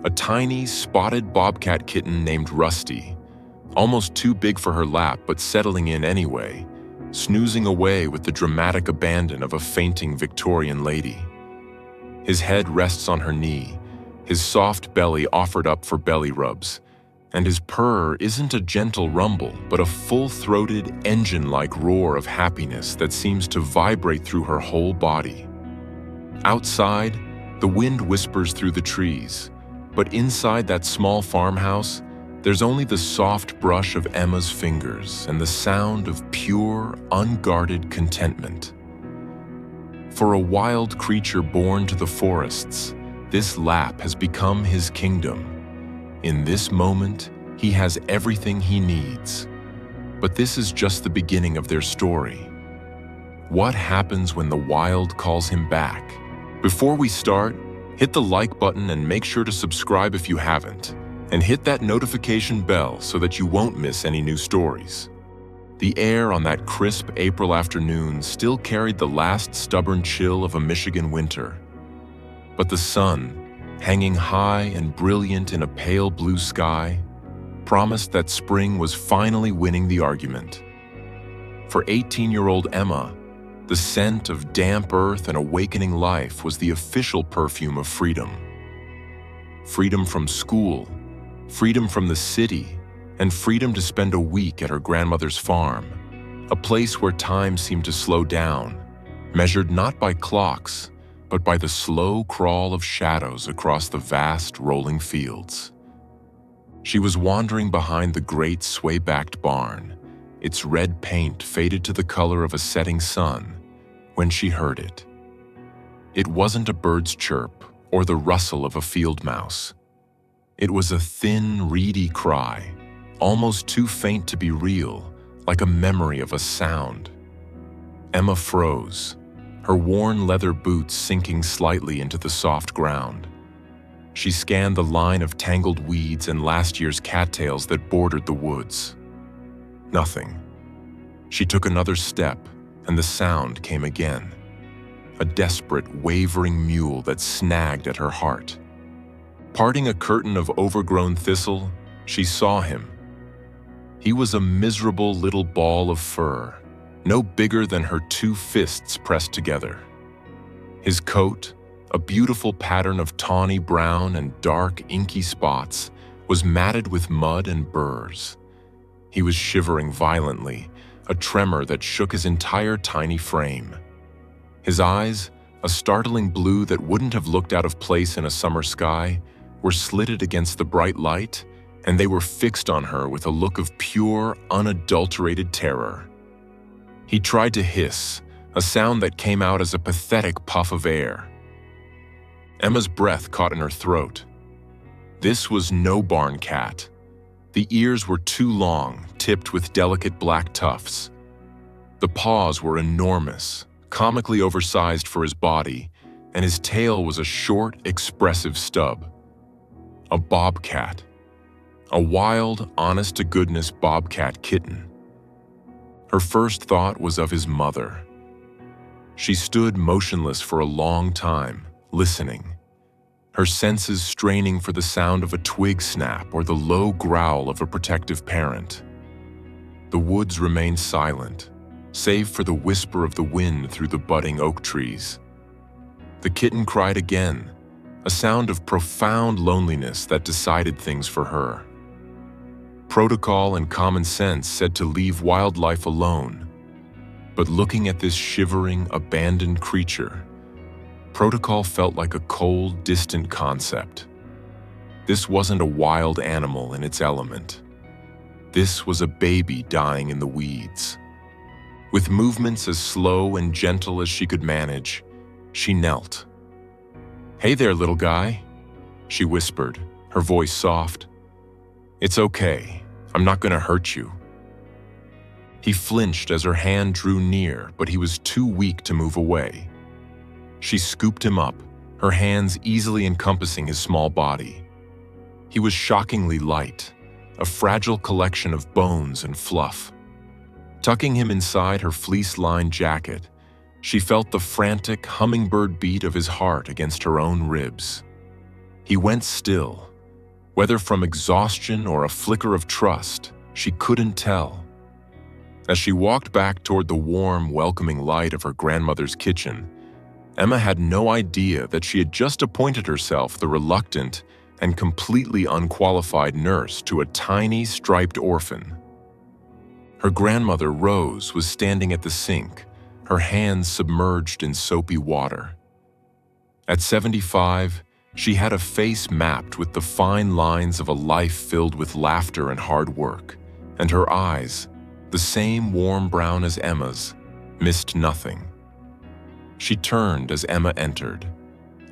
a tiny, spotted bobcat kitten named Rusty, almost too big for her lap but settling in anyway, snoozing away with the dramatic abandon of a fainting Victorian lady. His head rests on her knee, his soft belly offered up for belly rubs, and his purr isn't a gentle rumble, but a full-throated, engine-like roar of happiness that seems to vibrate through her whole body. Outside, the wind whispers through the trees, but inside that small farmhouse, there's only the soft brush of Emma's fingers and the sound of pure, unguarded contentment. For a wild creature born to the forests, this lap has become his kingdom. In this moment, he has everything he needs. But this is just the beginning of their story. What happens when the wild calls him back? Before we start, hit the like button and make sure to subscribe if you haven't, and hit that notification bell so that you won't miss any new stories. The air on that crisp April afternoon still carried the last stubborn chill of a Michigan winter. But the sun, hanging high and brilliant in a pale blue sky, promised that spring was finally winning the argument. For 18-year-old Emma, the scent of damp earth and awakening life was the official perfume of freedom. Freedom from school, freedom from the city, and freedom to spend a week at her grandmother's farm, a place where time seemed to slow down, measured not by clocks, but by the slow crawl of shadows across the vast rolling fields. She was wandering behind the great sway-backed barn, its red paint faded to the color of a setting sun, when she heard it. It wasn't a bird's chirp or the rustle of a field mouse. It was a thin, reedy cry, almost too faint to be real, like a memory of a sound. Emma froze, her worn leather boots sinking slightly into the soft ground. She scanned the line of tangled weeds and last year's cattails that bordered the woods. Nothing. She took another step, and the sound came again. A desperate, wavering mewl that snagged at her heart. Parting a curtain of overgrown thistle, she saw him. He was a miserable little ball of fur, no bigger than her two fists pressed together. His coat, a beautiful pattern of tawny brown and dark, inky spots, was matted with mud and burrs. He was shivering violently, a tremor that shook his entire tiny frame. His eyes, a startling blue that wouldn't have looked out of place in a summer sky, were slitted against the bright light, and they were fixed on her with a look of pure, unadulterated terror. He tried to hiss, a sound that came out as a pathetic puff of air. Emma's breath caught in her throat. This was no barn cat. The ears were too long, tipped with delicate black tufts. The paws were enormous, comically oversized for his body, and his tail was a short, expressive stub. A bobcat. A wild, honest-to-goodness bobcat kitten. Her first thought was of his mother. She stood motionless for a long time, listening, her senses straining for the sound of a twig snap or the low growl of a protective parent. The woods remained silent, save for the whisper of the wind through the budding oak trees. The kitten cried again, a sound of profound loneliness that decided things for her. Protocol and common sense said to leave wildlife alone, but looking at this shivering, abandoned creature, protocol felt like a cold, distant concept. This wasn't a wild animal in its element. This was a baby dying in the weeds. With movements as slow and gentle as she could manage, she knelt. "Hey there, little guy," she whispered, her voice soft. "It's okay. I'm not going to hurt you." He flinched as her hand drew near, but he was too weak to move away. She scooped him up, her hands easily encompassing his small body. He was shockingly light, a fragile collection of bones and fluff. Tucking him inside her fleece-lined jacket, she felt the frantic, hummingbird beat of his heart against her own ribs. He went still, Whether from exhaustion or a flicker of trust, she couldn't tell. As she walked back toward the warm, welcoming light of her grandmother's kitchen, Emma had no idea that she had just appointed herself the reluctant and completely unqualified nurse to a tiny, striped orphan. Her grandmother, Rose, was standing at the sink, her hands submerged in soapy water. At 75, she had a face mapped with the fine lines of a life filled with laughter and hard work, and her eyes, the same warm brown as Emma's, missed nothing. She turned as Emma entered,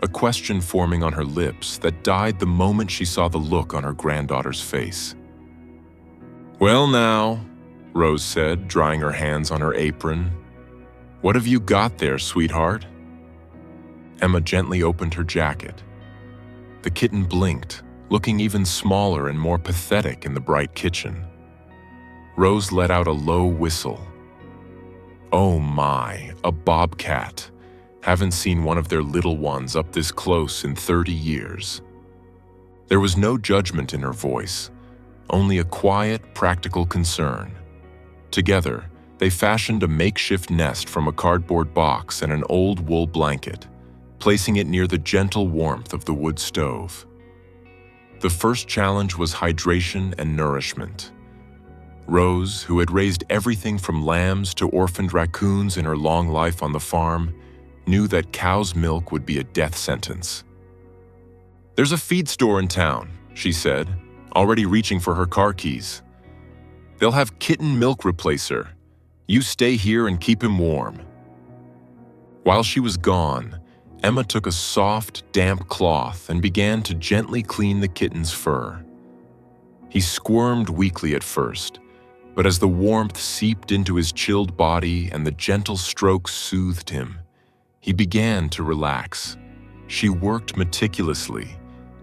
a question forming on her lips that died the moment she saw the look on her granddaughter's face. "Well now," Rose said, drying her hands on her apron, "what have you got there, sweetheart?" Emma gently opened her jacket. The kitten blinked, looking even smaller and more pathetic in the bright kitchen. Rose let out a low whistle. "Oh my, a bobcat. Haven't seen one of their little ones up this close in 30 years. There was no judgment in her voice, only a quiet, practical concern. Together, they fashioned a makeshift nest from a cardboard box and an old wool blanket, placing it near the gentle warmth of the wood stove. The first challenge was hydration and nourishment. Rose, who had raised everything from lambs to orphaned raccoons in her long life on the farm, knew that cow's milk would be a death sentence. "There's a feed store in town," she said, already reaching for her car keys. "They'll have kitten milk replacer. You stay here and keep him warm." While she was gone, Emma took a soft, damp cloth and began to gently clean the kitten's fur. He squirmed weakly at first, but as the warmth seeped into his chilled body and the gentle strokes soothed him, he began to relax. She worked meticulously,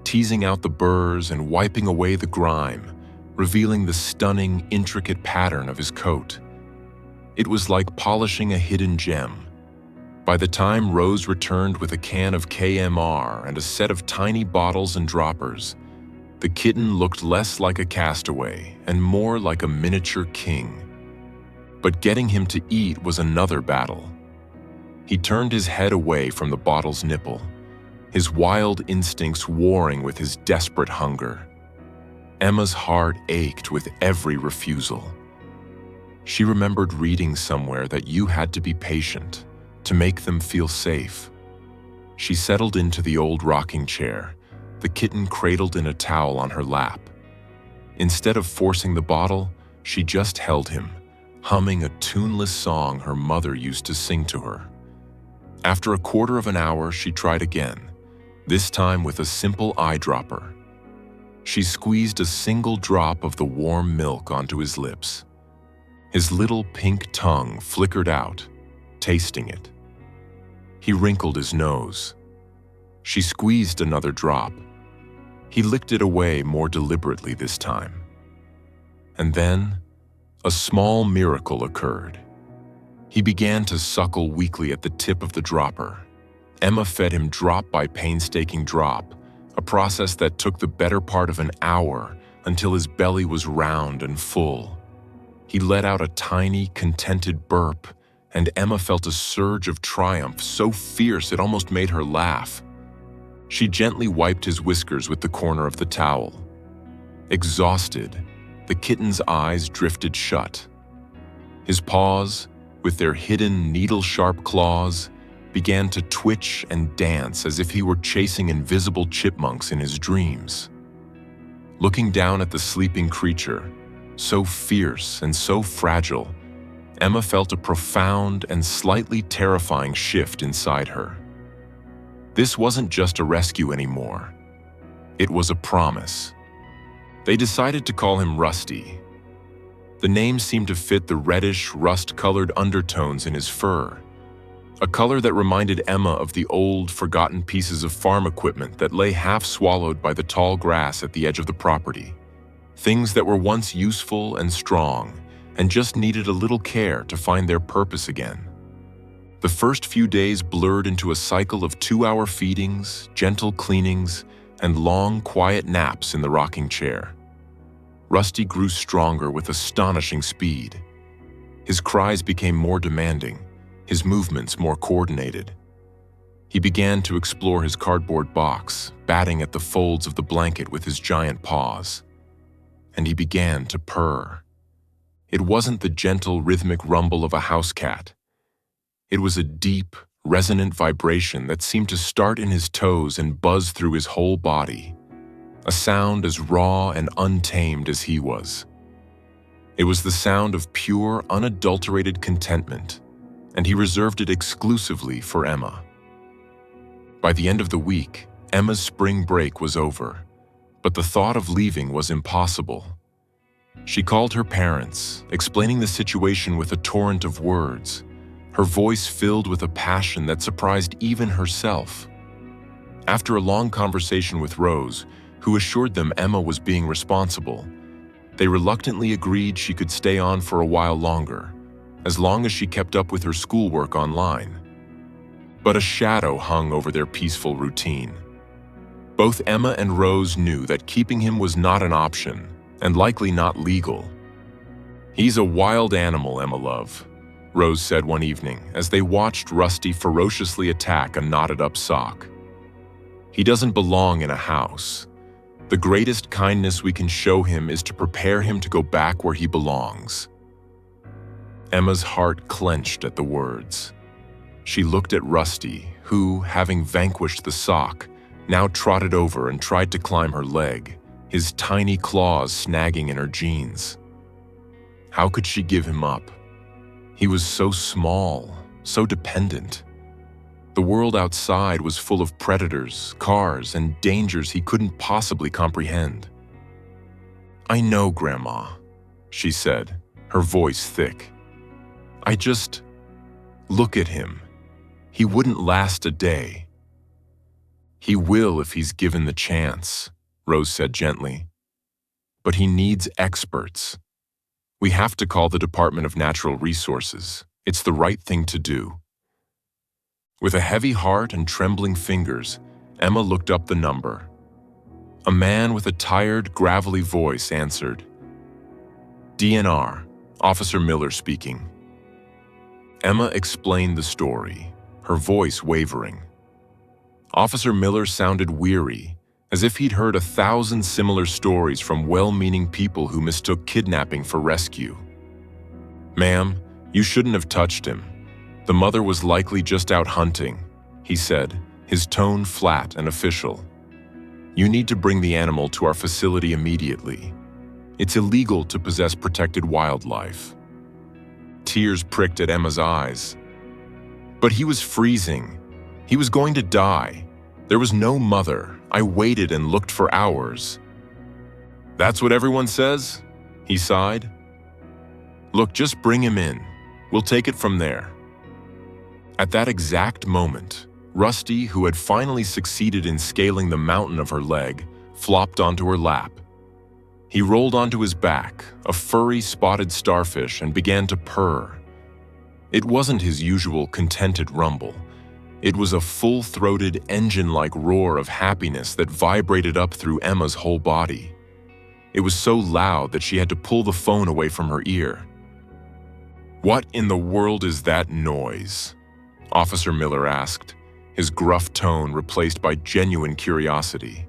teasing out the burrs and wiping away the grime, revealing the stunning, intricate pattern of his coat. It was like polishing a hidden gem. By the time Rose returned with a can of KMR and a set of tiny bottles and droppers, the kitten looked less like a castaway and more like a miniature king. But getting him to eat was another battle. He turned his head away from the bottle's nipple, his wild instincts warring with his desperate hunger. Emma's heart ached with every refusal. She remembered reading somewhere that you had to be patient to make them feel safe. She settled into the old rocking chair, the kitten cradled in a towel on her lap. Instead of forcing the bottle, she just held him, humming a tuneless song her mother used to sing to her. After a quarter of an hour, she tried again, this time with a simple eyedropper. She squeezed a single drop of the warm milk onto his lips. His little pink tongue flickered out, tasting it. He wrinkled his nose. She squeezed another drop. He licked it away more deliberately this time. And then, a small miracle occurred. He began to suckle weakly at the tip of the dropper. Emma fed him drop by painstaking drop, a process that took the better part of an hour until his belly was round and full. He let out a tiny, contented burp, and Emma felt a surge of triumph so fierce it almost made her laugh. She gently wiped his whiskers with the corner of the towel. Exhausted, the kitten's eyes drifted shut. His paws, with their hidden needle-sharp claws, began to twitch and dance as if he were chasing invisible chipmunks in his dreams. Looking down at the sleeping creature, so fierce and so fragile, Emma felt a profound and slightly terrifying shift inside her. This wasn't just a rescue anymore. It was a promise. They decided to call him Rusty. The name seemed to fit the reddish, rust-colored undertones in his fur, a color that reminded Emma of the old, forgotten pieces of farm equipment that lay half-swallowed by the tall grass at the edge of the property. Things that were once useful and strong, and just needed a little care to find their purpose again. The first few days blurred into a cycle of 2-hour feedings, gentle cleanings, and long, quiet naps in the rocking chair. Rusty grew stronger with astonishing speed. His cries became more demanding, his movements more coordinated. He began to explore his cardboard box, batting at the folds of the blanket with his giant paws. And he began to purr. It wasn't the gentle, rhythmic rumble of a house cat. It was a deep, resonant vibration that seemed to start in his toes and buzz through his whole body. A sound as raw and untamed as he was. It was the sound of pure, unadulterated contentment, and he reserved it exclusively for Emma. By the end of the week, Emma's spring break was over, but the thought of leaving was impossible. She called her parents, explaining the situation with a torrent of words, her voice filled with a passion that surprised even herself. After a long conversation with Rose, who assured them Emma was being responsible, they reluctantly agreed she could stay on for a while longer, as long as she kept up with her schoolwork online. But a shadow hung over their peaceful routine. Both Emma and Rose knew that keeping him was not an option, and likely not legal. "He's a wild animal, Emma love," Rose said one evening as they watched Rusty ferociously attack a knotted-up sock. "He doesn't belong in a house. The greatest kindness we can show him is to prepare him to go back where he belongs." Emma's heart clenched at the words. She looked at Rusty, who, having vanquished the sock, now trotted over and tried to climb her leg, his tiny claws snagging in her jeans. How could she give him up? He was so small, so dependent. The world outside was full of predators, cars, and dangers he couldn't possibly comprehend. "I know, Grandma," she said, her voice thick. "I just... look at him. He wouldn't last a day." "He will if he's given the chance," Rose said gently. "But he needs experts. We have to call the Department of Natural Resources. It's the right thing to do." With a heavy heart and trembling fingers, Emma looked up the number. A man with a tired, gravelly voice answered. "DNR, Officer Miller speaking." Emma explained the story, her voice wavering. Officer Miller sounded weary, as if he'd heard 1,000 similar stories from well-meaning people who mistook kidnapping for rescue. "Ma'am, you shouldn't have touched him. The mother was likely just out hunting," he said, his tone flat and official. "You need to bring the animal to our facility immediately. It's illegal to possess protected wildlife." Tears pricked at Emma's eyes. "But he was freezing. He was going to die. There was no mother. I waited and looked for hours." "That's what everyone says?" he sighed. "Look, just bring him in. We'll take it from there." At that exact moment, Rusty, who had finally succeeded in scaling the mountain of her leg, flopped onto her lap. He rolled onto his back, a furry spotted starfish, and began to purr. It wasn't his usual contented rumble. It was a full-throated, engine-like roar of happiness that vibrated up through Emma's whole body. It was so loud that she had to pull the phone away from her ear. "What in the world is that noise?" Officer Miller asked, his gruff tone replaced by genuine curiosity.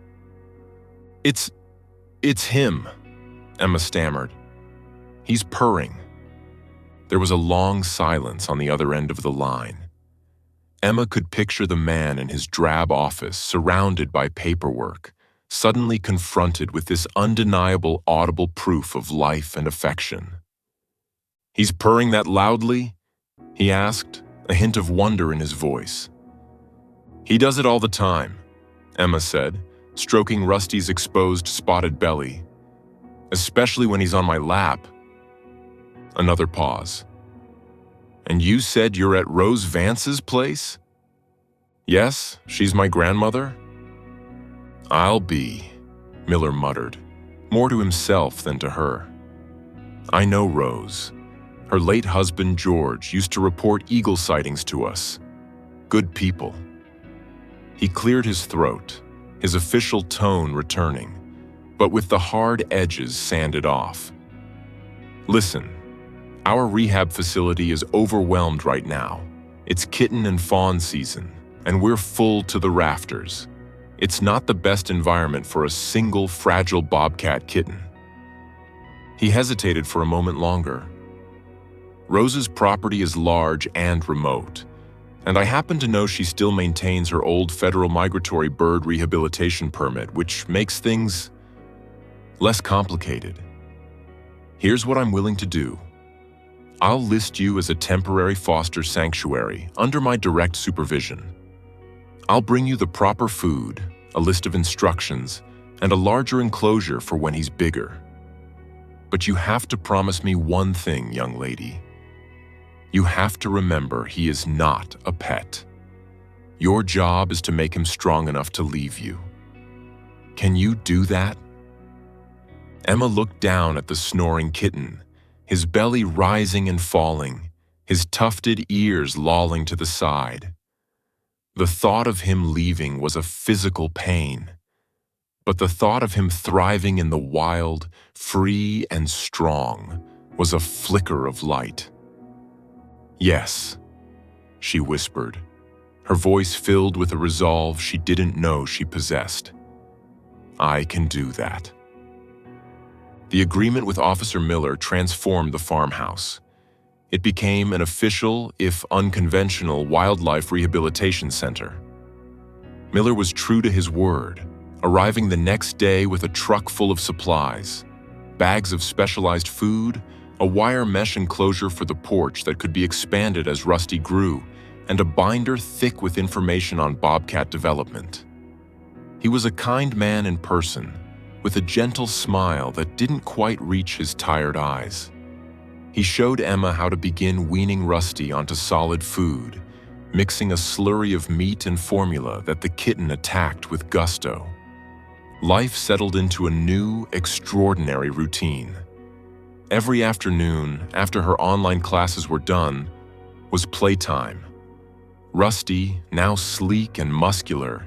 It's him," Emma stammered. "He's purring." There was a long silence on the other end of the line. Emma could picture the man in his drab office, surrounded by paperwork, suddenly confronted with this undeniable, audible proof of life and affection. "He's purring that loudly?" he asked, a hint of wonder in his voice. "He does it all the time," Emma said, stroking Rusty's exposed, spotted belly. "Especially when he's on my lap." Another pause. "And you said you're at Rose Vance's place?" "Yes, she's my grandmother." "I'll be," Miller muttered, more to himself than to her. "I know Rose. Her late husband, George, used to report eagle sightings to us. Good people." He cleared his throat, his official tone returning, but with the hard edges sanded off. Listen, our rehab facility is overwhelmed right now. It's kitten and fawn season, and we're full to the rafters. It's not the best environment for a single fragile bobcat kitten. He hesitated for a moment longer. Rose's property is large and remote, and I happen to know she still maintains her old federal migratory bird rehabilitation permit, which makes things less complicated. Here's what I'm willing to do. I'll list you as a temporary foster sanctuary under my direct supervision. I'll bring you the proper food, a list of instructions, and a larger enclosure for when he's bigger. But you have to promise me one thing, young lady. You have to remember he is not a pet. Your job is to make him strong enough to leave you. Can you do that? Emma looked down at the snoring kitten, his belly rising and falling, his tufted ears lolling to the side. The thought of him leaving was a physical pain, but the thought of him thriving in the wild, free and strong, was a flicker of light. Yes, she whispered, her voice filled with a resolve she didn't know she possessed. I can do that. The agreement with Officer Miller transformed the farmhouse. It became an official, if unconventional, wildlife rehabilitation center. Miller was true to his word, arriving the next day with a truck full of supplies, bags of specialized food, a wire mesh enclosure for the porch that could be expanded as Rusty grew, and a binder thick with information on bobcat development. He was a kind man in person, with a gentle smile that didn't quite reach his tired eyes. He showed Emma how to begin weaning Rusty onto solid food, mixing a slurry of meat and formula that the kitten attacked with gusto. Life settled into a new, extraordinary routine. Every afternoon, after her online classes were done, was playtime. Rusty, now sleek and muscular,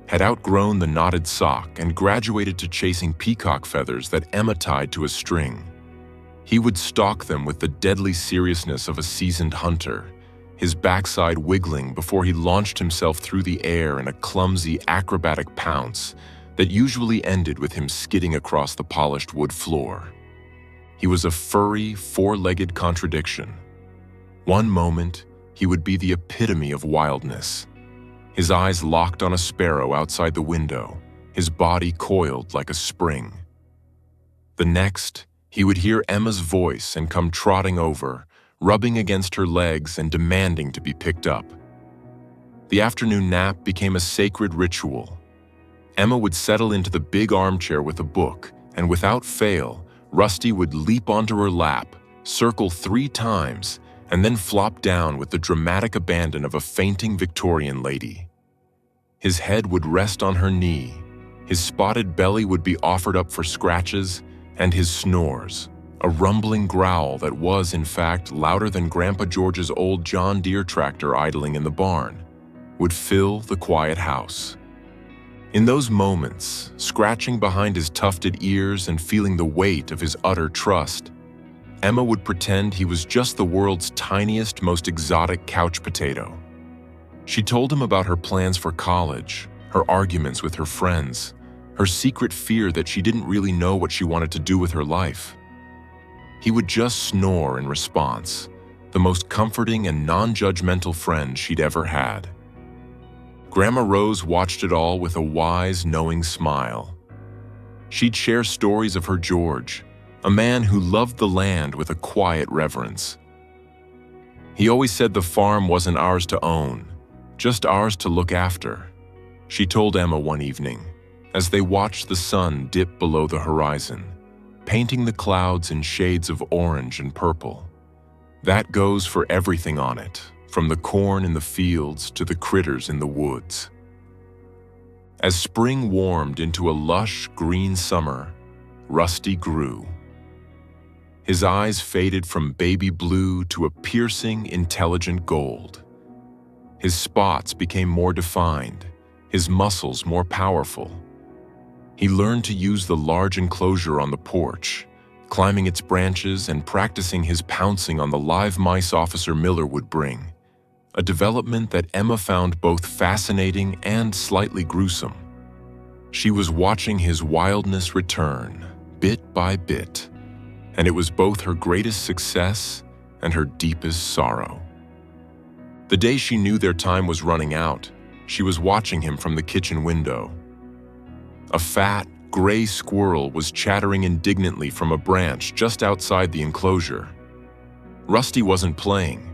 had outgrown the knotted sock and graduated to chasing peacock feathers that Emma tied to a string. He would stalk them with the deadly seriousness of a seasoned hunter, his backside wiggling before he launched himself through the air in a clumsy, acrobatic pounce that usually ended with him skidding across the polished wood floor. He was a furry, four-legged contradiction. One moment, he would be the epitome of wildness. His eyes locked on a sparrow outside the window, his body coiled like a spring. The next, he would hear Emma's voice and come trotting over, rubbing against her legs and demanding to be picked up. The afternoon nap became a sacred ritual. Emma would settle into the big armchair with a book, and without fail, Rusty would leap onto her lap, circle 3 times, and then flop down with the dramatic abandon of a fainting Victorian lady. His head would rest on her knee, his spotted belly would be offered up for scratches, and his snores, a rumbling growl that was, in fact, louder than Grandpa George's old John Deere tractor idling in the barn, would fill the quiet house. In those moments, scratching behind his tufted ears and feeling the weight of his utter trust, Emma would pretend he was just the world's tiniest, most exotic couch potato. She told him about her plans for college, her arguments with her friends, her secret fear that she didn't really know what she wanted to do with her life. He would just snore in response, the most comforting and non-judgmental friend she'd ever had. Grandma Rose watched it all with a wise, knowing smile. She'd share stories of her George, a man who loved the land with a quiet reverence. He always said the farm wasn't ours to own, just ours to look after, she told Emma one evening, as they watched the sun dip below the horizon, painting the clouds in shades of orange and purple. That goes for everything on it, from the corn in the fields to the critters in the woods. As spring warmed into a lush green summer, Rusty grew. His eyes faded from baby blue to a piercing, intelligent gold. His spots became more defined, his muscles more powerful. He learned to use the large enclosure on the porch, climbing its branches and practicing his pouncing on the live mice Officer Miller would bring, a development that Emma found both fascinating and slightly gruesome. She was watching his wildness return, bit by bit, and it was both her greatest success and her deepest sorrow. The day she knew their time was running out, she was watching him from the kitchen window. A fat, gray squirrel was chattering indignantly from a branch just outside the enclosure. Rusty wasn't playing.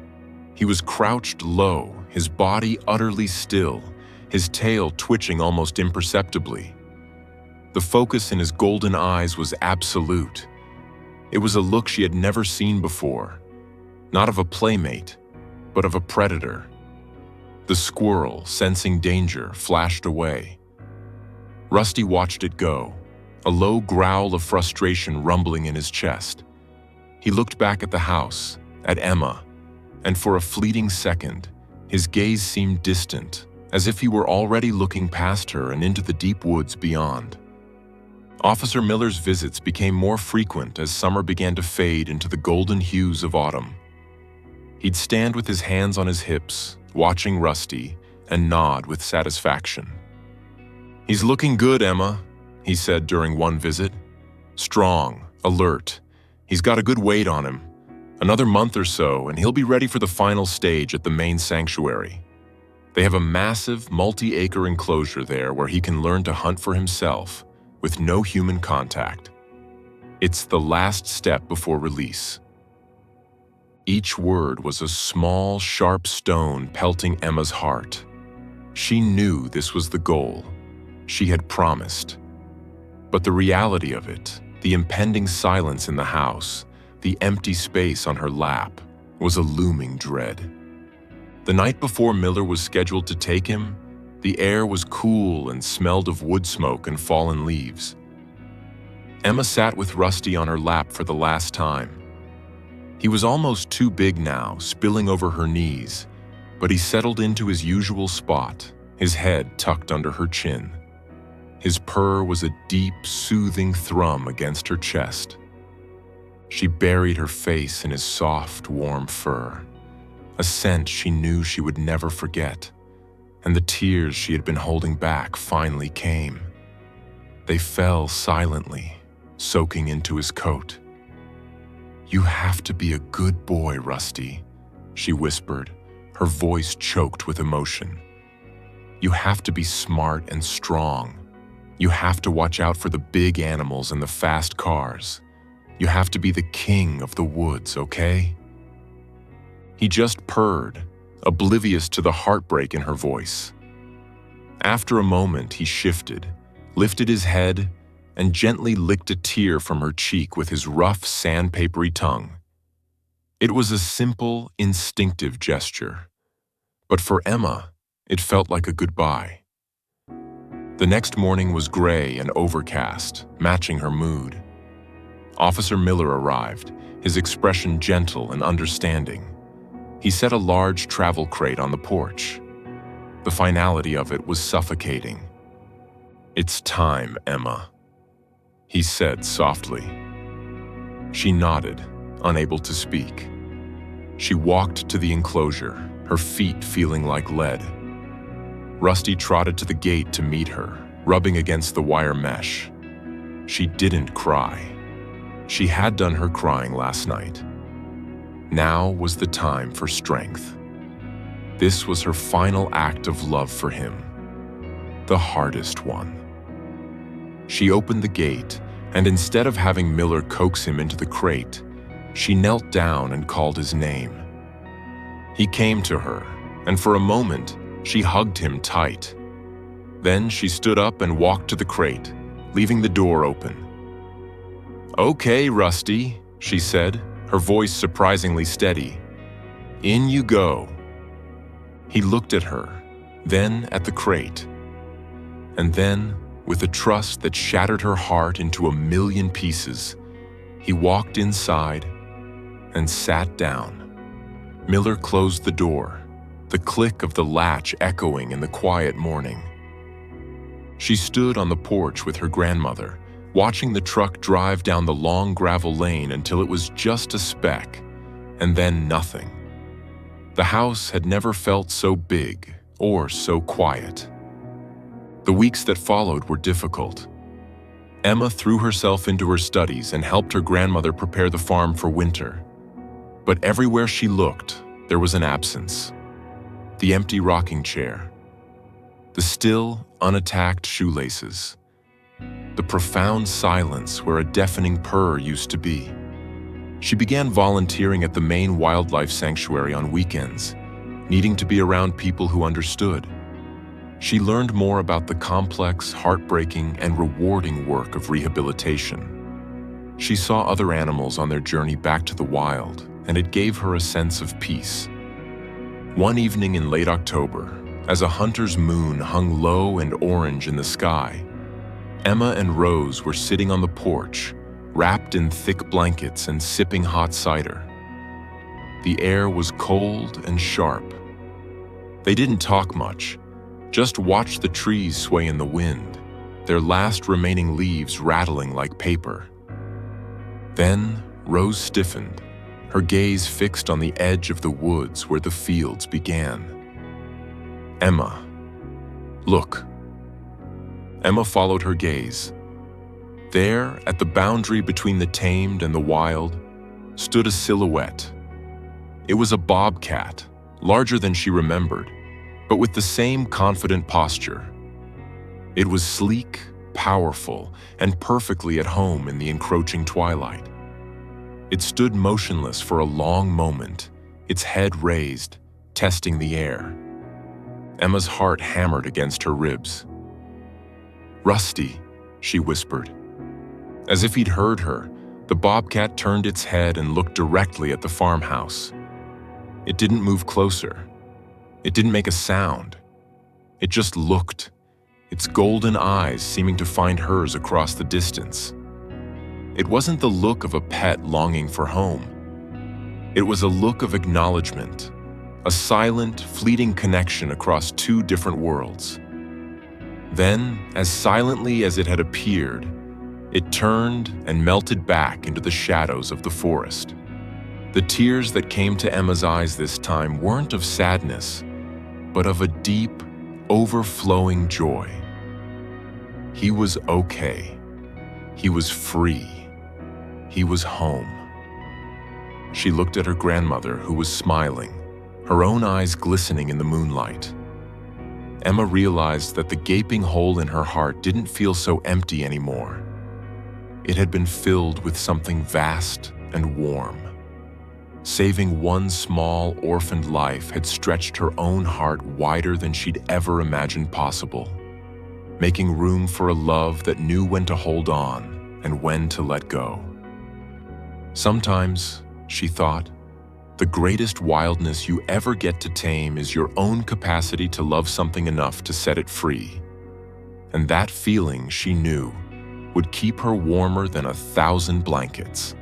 He was crouched low, his body utterly still, his tail twitching almost imperceptibly. The focus in his golden eyes was absolute. It was a look she had never seen before, not of a playmate, but of a predator. The squirrel, sensing danger, flashed away. Rusty watched it go, a low growl of frustration rumbling in his chest. He looked back at the house, at Emma, and for a fleeting second, his gaze seemed distant, as if he were already looking past her and into the deep woods beyond. Officer Miller's visits became more frequent as summer began to fade into the golden hues of autumn. He'd stand with his hands on his hips, watching Rusty, and nod with satisfaction. "He's looking good, Emma," he said during one visit. "Strong, alert. He's got a good weight on him. Another month or so, and he'll be ready for the final stage at the main sanctuary. They have a massive, multi-acre enclosure there where he can learn to hunt for himself, with no human contact. It's the last step before release." Each word was a small, sharp stone pelting Emma's heart. She knew this was the goal. She had promised. But the reality of it, the impending silence in the house, the empty space on her lap, was a looming dread. The night before Miller was scheduled to take him, the air was cool and smelled of wood smoke and fallen leaves. Emma sat with Rusty on her lap for the last time. He was almost too big now, spilling over her knees, but he settled into his usual spot, his head tucked under her chin. His purr was a deep, soothing thrum against her chest. She buried her face in his soft, warm fur, a scent she knew she would never forget, and the tears she had been holding back finally came. They fell silently, soaking into his coat. "You have to be a good boy, Rusty," she whispered, her voice choked with emotion. "You have to be smart and strong. You have to watch out for the big animals and the fast cars. You have to be the king of the woods, okay?" He just purred, oblivious to the heartbreak in her voice. After a moment, he shifted, lifted his head, and gently licked a tear from her cheek with his rough, sandpapery tongue. It was a simple, instinctive gesture, but for Emma, it felt like a goodbye. The next morning was gray and overcast, matching her mood. Officer Miller arrived, his expression gentle and understanding. He set a large travel crate on the porch. The finality of it was suffocating. "It's time, Emma," he said softly. She nodded, unable to speak. She walked to the enclosure, her feet feeling like lead. Rusty trotted to the gate to meet her, rubbing against the wire mesh. She didn't cry. She had done her crying last night. Now was the time for strength. This was her final act of love for him, the hardest one. She opened the gate, and instead of having Miller coax him into the crate, she knelt down and called his name. He came to her, and for a moment, she hugged him tight. Then she stood up and walked to the crate, leaving the door open. "Okay, Rusty," she said, her voice surprisingly steady. "In you go." He looked at her, then at the crate, and then, with a trust that shattered her heart into a million pieces, he walked inside and sat down. Miller closed the door, the click of the latch echoing in the quiet morning. She stood on the porch with her grandmother, watching the truck drive down the long gravel lane until it was just a speck, and then nothing. The house had never felt so big or so quiet. The weeks that followed were difficult. Emma threw herself into her studies and helped her grandmother prepare the farm for winter. But everywhere she looked, there was an absence. The empty rocking chair, the still, unattacked shoelaces, the profound silence where a deafening purr used to be. She began volunteering at the Maine Wildlife Sanctuary on weekends, needing to be around people who understood. She learned more about the complex, heartbreaking, and rewarding work of rehabilitation. She saw other animals on their journey back to the wild, and it gave her a sense of peace. One evening in late October, as a hunter's moon hung low and orange in the sky, Emma and Rose were sitting on the porch, wrapped in thick blankets and sipping hot cider. The air was cold and sharp. They didn't talk much, just watched the trees sway in the wind, their last remaining leaves rattling like paper. Then Rose stiffened, her gaze fixed on the edge of the woods where the fields began. "Emma, look." Emma followed her gaze. There, at the boundary between the tamed and the wild, stood a silhouette. It was a bobcat, larger than she remembered, but with the same confident posture. It was sleek, powerful, and perfectly at home in the encroaching twilight. It stood motionless for a long moment, its head raised, testing the air. Emma's heart hammered against her ribs. "Rusty," she whispered. As if he'd heard her, the bobcat turned its head and looked directly at the farmhouse. It didn't move closer. It didn't make a sound. It just looked, its golden eyes seeming to find hers across the distance. It wasn't the look of a pet longing for home. It was a look of acknowledgement, a silent, fleeting connection across two different worlds. Then, as silently as it had appeared, it turned and melted back into the shadows of the forest. The tears that came to Emma's eyes this time weren't of sadness, but of a deep, overflowing joy. He was okay. He was free. He was home. She looked at her grandmother, who was smiling, her own eyes glistening in the moonlight. Emma realized that the gaping hole in her heart didn't feel so empty anymore. It had been filled with something vast and warm. Saving one small, orphaned life had stretched her own heart wider than she'd ever imagined possible, making room for a love that knew when to hold on and when to let go. Sometimes, she thought, the greatest wildness you ever get to tame is your own capacity to love something enough to set it free. And that feeling, she knew, would keep her warmer than 1,000 blankets.